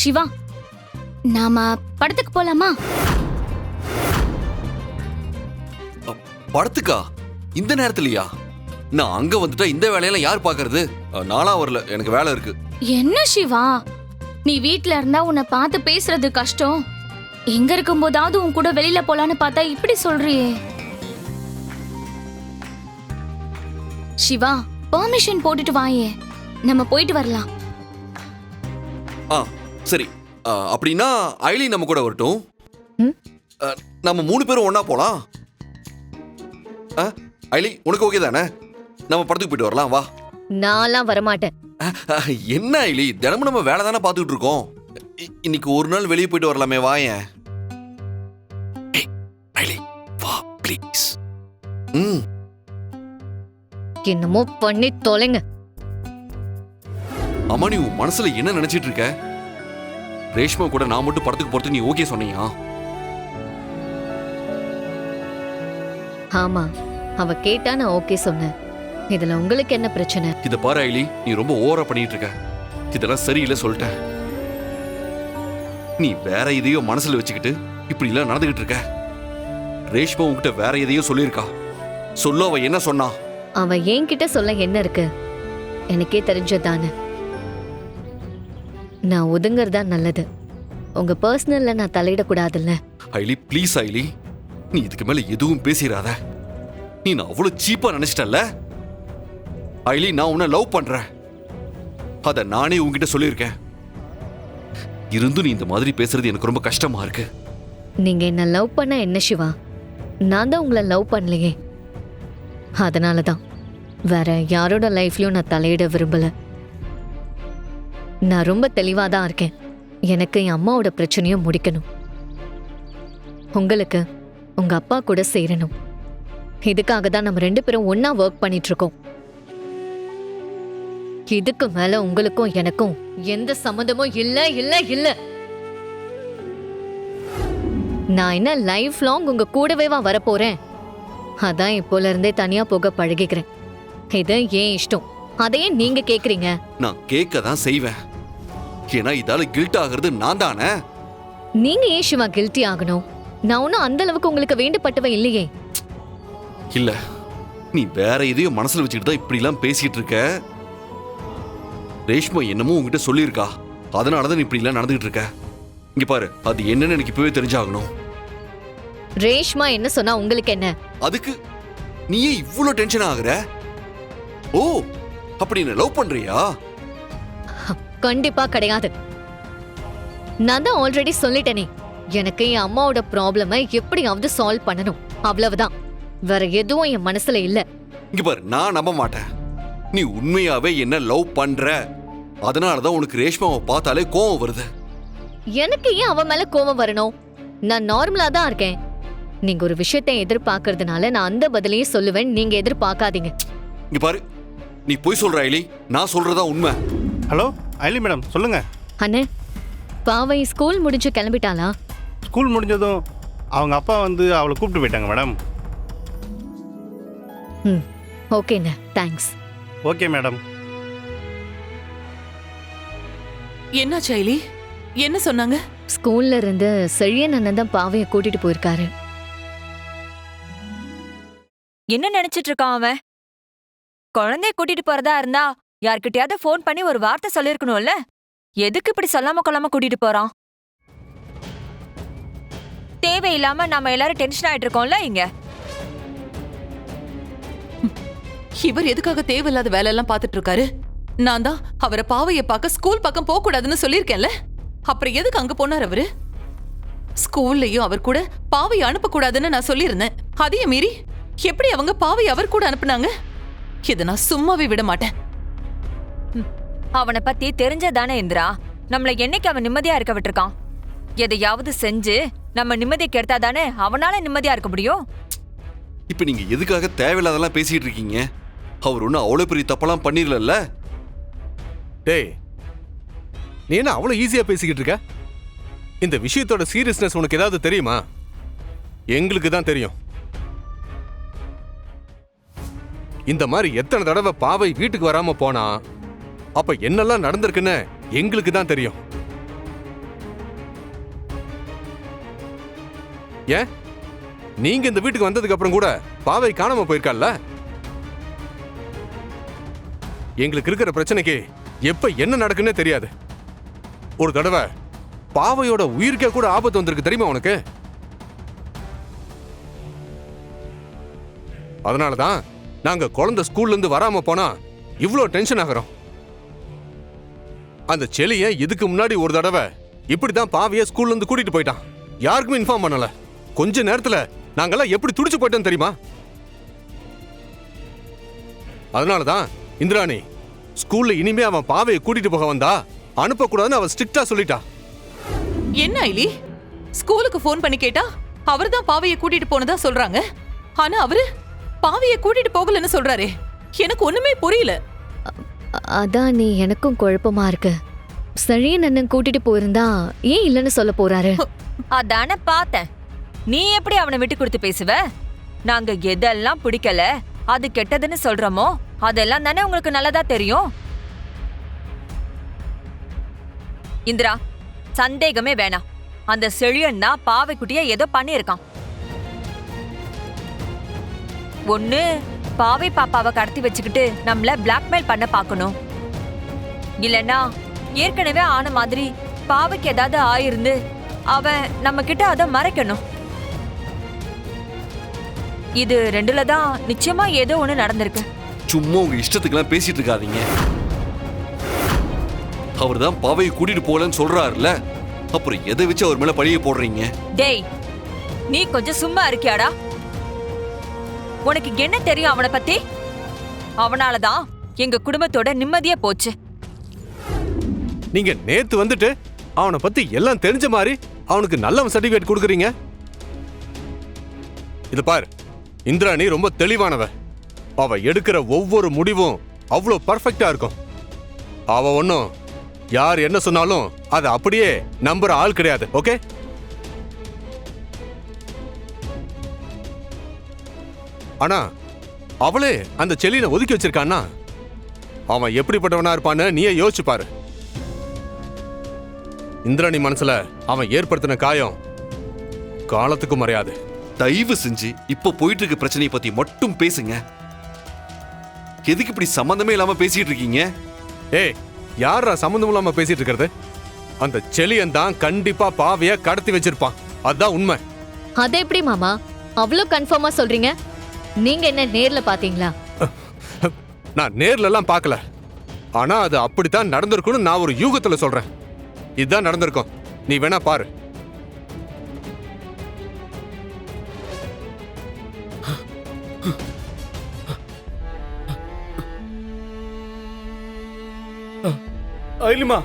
சிவா, நாம படத்துக்கு போலாமா? படத்துக்கா? இந்த நேரத்துலயா? நான் அங்க வந்துட்டா இந்த வேலையெல்லாம் யார் பாக்குறது? நானா வரல, எனக்கு வேலை இருக்கு. என்ன சிவா, நீ வீட்ல இருந்தா உன்னை பார்த்து பேசுறது கஷ்டம். எங்க இருக்கும் போதாவது உன் கூட வெளியில போலான்னு பார்த்தா இப்படி சொல்றியே. சிவா, பெர்மிஷன் போட்டுட்டு வாயே, நம்ம போயிட்டு வரலாம். சரி, அப்படின்னா ஐலி நம்ம கூட வரட்டும். நம்ம 3 பேரும் ஒன்னா போலாம். ஐலி, உனக்கு ஓகே தானே? நம்ம படத்துக்கு போயிட்டு வரலாம், வா. நான்லாம் வரமாட்டேன். என்ன ஐலி, தினமும் நம்ம வேலை தானே பார்த்துக்கிட்டு இருக்கோம். இன்னைக்கு ஒரு நாள் வெளியே போயிட்டு வரலாமே, வாயேன். ஐலி, வா ப்ளீஸ். என்னமோ பண்ணி தொலைங்க. அம்மா, நீ உன் மனசுல என்ன நினைச்சிட்டு இருக்க? ரேஷ்மா கூட நான் மட்டும் படத்துக்கு போறதுக்கு நீ ஓகே சொன்னியா? ஆமா, அவ கேட்டா நான் ஓகே சொன்னேன். இதுல உங்களுக்கு என்ன பிரச்சனை? இத பாரு ஐலி, நீ ரொம்ப ஓவரா பண்ணிட்டு இருக்க. இதெல்லாம் சரியில்லை சொல்லிட்டேன். நீ வேற எதையோ மனசுல வச்சுக்கிட்டு இப்படி எல்லாம் நடந்துகிட்டு இருக்க. ரேஷ்மா உன்கிட்ட வேற எதையோ சொல்லியிருக்கா. சொல்ல அவ என்ன சொன்னா? அவ என்கிட்ட சொல்ல என்ன இருக்கு? எனக்கே தெரிஞ்சதானே. நான் ஒதுங்கறதா நல்லது. உங்க பர்சனல்ல நான் தலையிடக்கூடாதுல்ல. ஐலி ப்ளீஸ் ஐலி, நீ இதுக்கு மேல எதுவும் பேசிடாத. நீ நான் அவ்வளவு சீப்பா நினைச்சிட்டல்ல. ஐலி, நான் உன்னை லவ் பண்றேன். அத நானே உன்கிட்ட சொல்லியிருக்கேன். இருந்தும் நீ இந்த மாதிரி பேசுறது எனக்கு ரொம்ப கஷ்டமா இருக்கு. நீங்க என்ன லவ் பண்ண என்ன சிவா? நான் தான் உங்களை லவ் பண்ணலையே. அதனாலதான் வேற யாரோட லைஃப்லயும் நான் தலையிட விரும்பல. நான் ரொம்ப தெளிவா தான் இருக்கேன். எனக்கு என் அம்மாவோட பிரச்சனையும் முடிக்கணும். உங்களுக்கு உங்க அப்பா கூட சேரணும். இதுக்காக தான் நம்ம 2 பேரும் ஒன்னா ஒர்க் பண்ணிட்டு இருக்கோம். இதுக்கு மேல உங்களுக்கும் எனக்கும் எந்த சம்மந்தமும் இல்ல இல்ல இல்ல. நான் என்ன லைஃப் லாங் உங்க கூடவேவா வரப்போறேன்? அதான் இப்போல இருந்தே தனியா போக பழகிக்கிறேன். இது ஏன் இஷ்டம். அதையே நீங்க கேக்குறீங்க? நான் கேட்க தான் செய்வேன். ஏன்னா இதால கில்ட் ஆகிறது நான் தானே. நீங்க ஏன் சிவா கில்ட்டி ஆகணும்? நான் ஒன்னும் அந்த அளவுக்கு உங்களுக்கு வேண்டப்பட்டவன் இல்லையே. இல்ல, நீ வேற எதையோ மனசுல வச்சுக்கிட்டு தான் இப்படி எல்லாம் பேசிட்டு இருக்க. ரேஷ்மா என்னமோ உங்ககிட்ட சொல்லியிருக்கா. அதனாலதான் நீ இப்படி எல்லாம் நடந்துகிட்டு இருக்க. இங்க பாரு, அது என்னன்னு எனக்கு இப்பவே தெரிஞ்சாகணும். ரேஷ்மா என்ன சொன்னா உங்களுக்கு என்ன? அதுக்கு நீயே இவ்வளவு டென்ஷன் ஆகுற? ஓ, அப்படி என்ன லவ் பண்றியா? கண்டிப்பா கிடையாது. நான் தான் ஆல்ரெடி சொல்லிட்டேனே, எனக்கு என் அம்மாவோட ப்ராப்ளமை எப்படியாவது சால்வ் பண்ணணும், அவ்வளவுதான். வேற எதுவும் என் மனசுல இல்ல. இங்க பாரு, நான் நம்ப மாட்டேன். நீ உண்மையாவே என்ன லவ் பண்ற. அதனாலதான் உனக்கு ரேஷ்மாவை பார்த்தாலே கோவம் வருது. எனக்கு ஏன் அவன் மேல கோவம் வரணும்? நான் நார்மலா தான் இருக்கேன். நீங்க ஒரு விஷயத்தை எதிர்பார்க்கறதுனால நான் அந்த பதிலையே சொல்லுவேன். நீங்க எதிர்பார்க்காதீங்க. இங்க பாரு, நீ போய் சொல்ற ஐலி. நான் சொல்றதா உண்மை. ஹலோ ஐலி மேடம், சொல்லுங்க. அண்ணே, பாவை ஸ்கூல் முடிஞ்சு கிளம்பிட்டாளா? ஸ்கூல் முடிஞ்சதும் அவங்க அப்பா வந்து அவளை கூப்பிட்டு போயிட்டாங்க மேடம். ஓகேண்ணே, தேங்க்ஸ். Okay madam. என்னாச்சு ஐலி? என்ன சொன்னாங்க? ஸ்கூல்ல இருந்து செழியன் அண்ணன் தான் பாவையை கூட்டிட்டு போயிருக்காரு. என்ன நினைச்சிட்டு இருக்கான் அவன்? குழந்தைய கூட்டிட்டு போறதா இருந்தா யார்கிட்டயாவது போன் பண்ணி ஒரு வார்த்தை சொல்லிருக்கணும்ல. எதுக்கு இப்படி சொல்லாம கொள்ளாம கூட்டிட்டு போறான்? தேவையில்லாம நாம எல்லாரும் டென்ஷன் ஆயிட்டு இருக்கோம்ல இங்க. இவர் எதுக்காக தேவையில்லாத வேலை எல்லாம் பாத்துட்டு இருக்காரு? நான் தான் அவரை பாவைய பார்க்க ஸ்கூல் பக்கம் போக கூடாதுன்னு சொல்லிருக்கேன்ல. அப்புறம் எதுக்கு அங்க போனார் அவரு? ஸ்கூல்லயும் அவர் கூட பாவைய அனுப்ப கூடாதுன்னு நான் சொல்லியிருந்தேன். அதையும் மீறி எப்படி அவங்க பாவைய அவர் கூட அனுப்புனாங்க? இதை நான் சும்மாவே விட மாட்டேன். அவனை பத்தி தெரிஞ்சதானே இந்திரா, நம்மள என்னைக்கு அவன் நிம்மதியா இருக்க விட்டுருக்கான்? எதையாவது செஞ்சு நம்ம நிம்மதியை கெடுத்தாதானே அவனால நிம்மதியா இருக்க முடியும். இப்ப நீங்க எதுக்காக தேவையில்லாதெல்லாம் பேசிட்டு இருக்கீங்க? அவர் ஒன்னும் அவ்வளவு பெரிய தப்பெல்லாம் பண்ணிரல. டேய், நீ என்ன அவ்வளவு ஈஸியா பேசிக்கிட்டு இருக்க? இந்த விஷயத்தோட சீரியஸ்னஸ் உனக்கு ஏதாவது தெரியுமா? எங்களுக்கு தான் தெரியும். இந்த மாதிரி எத்தனை தடவை பாவை வீட்டுக்கு வராம போனா அப்ப என்னெல்லாம் நடந்திருக்குன்னு எங்களுக்கு தான் தெரியும். ஏன் நீங்க இந்த வீட்டுக்கு வந்ததுக்கு அப்புறம் கூட பாவை காணாம போயிருக்கால. எங்களுக்கு இருக்கிற பிரச்சனைக்கு எப்ப என்ன நடக்குன்னே தெரியாது. ஒரு தடவை பாவையோட உயிருக்கே கூட ஆபத்து வந்திருக்கு தெரியுமா உனக்கு? அதனாலதான் நாங்க குழந்தை ஸ்கூல்ல இருந்து வராம போனா இவ்ளோ டென்ஷன் ஆகிறோம். அந்த செலிய இதுக்கு முன்னாடி ஒரு தடவை இப்படிதான் பாவைய ஸ்கூல்ல இருந்து கூட்டிட்டு போயிட்டான். யாருக்குமே இன்ஃபார்ம் பண்ணல. கொஞ்ச நேரத்துல நாங்கெல்லாம் எப்படி துடிச்சு போயிட்டோம் தெரியுமா? அதனாலதான் இந்திராணி ஸ்கூல்ல இனிமே அவன் பாவையை கூட்டிட்டு போக வந்தா அனுப்பக்கூடாதுன்னு அவ ஸ்ட்ரிக்டா சொல்லிட்டா. என்ன ஐலி, ஸ்கூலுக்கு ஃபோன் பண்ணி கேட்டா அவர்தான் பாவையை கூட்டிட்டு போனதா சொல்றாங்க. ஆனா அவரு பாவையை கூட்டிட்டு போகலன்னு சொல்றாரே. எனக்கு ஒண்ணுமே புரியல. அதான் நீ எனக்கும் குழப்பமா இருக்கு. செழியன் அண்ணன் கூட்டிட்டு போயிருந்தா ஏன் இல்லைன்னு சொல்ல போறாரு? அதானே பார்த்தேன். நீ எப்படி அவனை விட்டு கொடுத்து பேசுவ? நாங்க எதெல்லாம் பிடிக்கல, அது கெட்டதுன்னு சொல்றோமோ அதெல்லாம் தானே உங்களுக்கு நல்லதா தெரியும். இந்திரா, சந்தேகமே வேணாம். அந்த செழியன் தான் பாவைக்குட்டிய ஏதோ பண்ணியிருக்கான். ஒண்ணு பாவை பாப்பாவை கடத்தி வச்சுக்கிட்டு நம்மள பிளாக்மெயில் பண்ண பார்க்கணும், இல்லனா ஏற்கனவே ஆன மாதிரி பாவைக்கு ஏதாவது ஆயிருந்து அவன் நம்ம கிட்ட அதை மறைக்கணும். இது ரெண்டுல தான் நிச்சயமா ஏதோ ஒண்ணு நடந்திருக்கு. சும்மா உங்க இஷ்டத்துக்கெல்லாம் பேசிட்டு இருக்காதீங்க. அவர் தான் பாவையை கூட்டிட்டு போகலன்னு சொல்றாருல, அப்புறம் எதை வச்சு அவர் மேல பழிய போடுறீங்க? டேய், நீ கொஞ்சம் சும்மா இருக்கியாடா? உனக்கு என்ன தெரியும் அவனை பத்தி? அவனாலதான் எங்க குடும்பத்தோட நிம்மதியே போச்சு. நீங்க நேத்து வந்துட்டு அவனை பத்தி எல்லாம் தெரிஞ்ச மாதிரி அவனுக்கு நல்லவன் சர்டிபிகேட் கொடுக்குறீங்க. இது பார், இந்திராணி ரொம்ப தெளிவானவ. அவ எடுக்கிற ஒவ்வொரு முடிவும் அவ்வளோ பர்ஃபெக்டா இருக்கும். அவ ஒன்னும் யார் என்ன சொன்னாலும் அதை அப்படியே நம்புற ஆள் கிடையாது. ஓகே? ஆனா அவளே அந்த செலினை ஒதுக்கி வச்சிருக்கான்னா அவன் எப்படிப்பட்டவனா இருப்பான்னு நீயே யோசிச்சு பாரு. இந்திராணி மனசுல அவன் ஏற்படுத்தின காயம் காலத்துக்கு மறையாது. தயவு செஞ்சு இப்ப போயிட்டு இருக்க பிரச்சனையை பத்தி மட்டும் பேசுங்க. எதுக்கு இப்படி சம்பந்தமே இல்லாம பேசிட்டு இருக்கீங்க? ஏய், யாரா சம்பந்தம் இல்லாம பேசிட்டு இருக்கிறது? அந்த செலியன் தான் கண்டிப்பா பாவைய கடத்தி வச்சிருப்பான். அதான் உண்மை. அதை எப்படி மாமா அவ்வளோ கன்ஃபார்மா சொல்றீங்க? நீங்க என்ன நேர்ல பாத்தீங்களா? நான் நேர்ல எல்லாம் பார்க்கல. ஆனா அது அப்படித்தான் நடந்திருக்கும்னு நான் ஒரு யூகத்துல சொல்றேன். இதுதான் நடந்திருக்கும். நீ வேணா பாரு. ஐலிமா